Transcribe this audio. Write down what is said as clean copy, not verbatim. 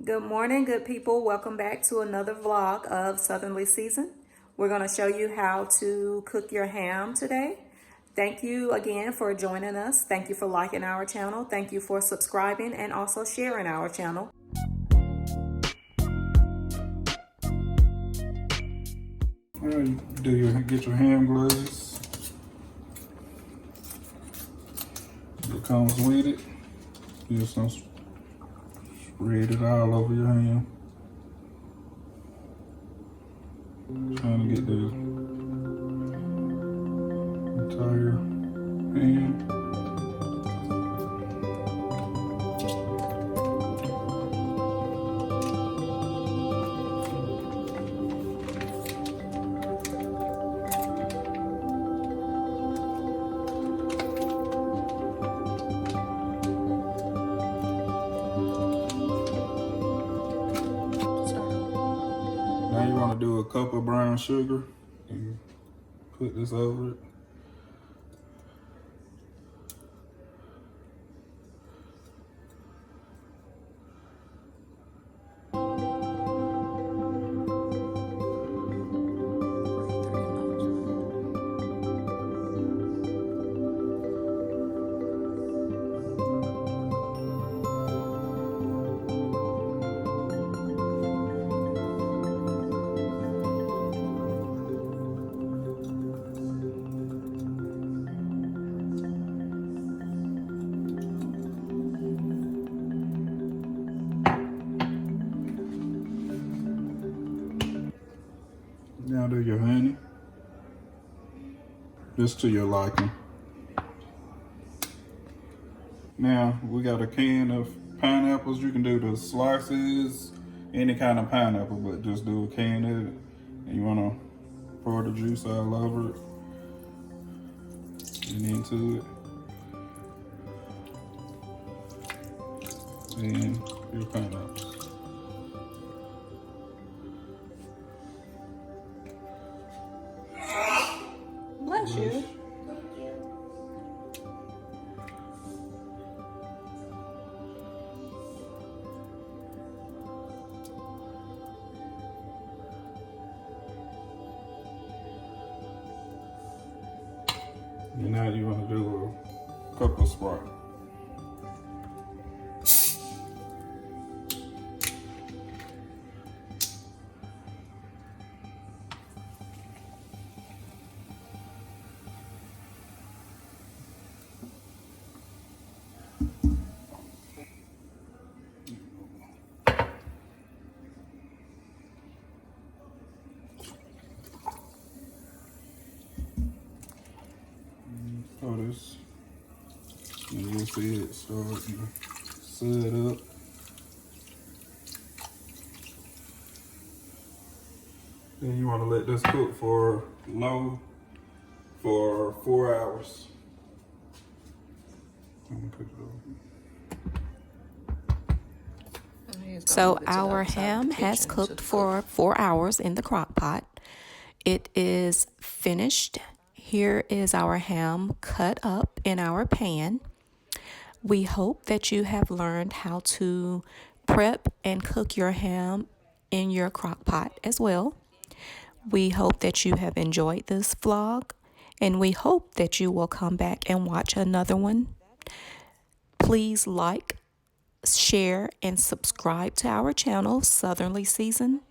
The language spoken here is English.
Good morning, good people. Welcome back to another vlog of Southernly Season. We're going to show you how to cook your ham today. Thank you again for joining us. Thank you for liking our channel. Thank you for subscribing and also sharing our channel. Get your ham glaze. It comes with it. Just spread it all over your ham. Trying to get the entire ham. Now you want to do a cup of brown sugar and put this over it. Now do your honey, just to your liking. Now we got a can of pineapples. You can do the slices, any kind of pineapple, but just do a can of it. And you want to pour the juice all over it and into it. And your pineapples. Bless you. And now you want to do a cup of Sprite. Throw this, and you'll see it starting to set up. Then you want to let this cook for low for 4 hours. I'm gonna cook it over. So our ham has cooked for 4 hours in the crock pot. It is finished. Here is our ham cut up in our pan. We hope that you have learned how to prep and cook your ham in your crock pot as well. We hope that you have enjoyed this vlog, and we hope that you will come back and watch another one. Please like, share, and subscribe to our channel, Southernly Season.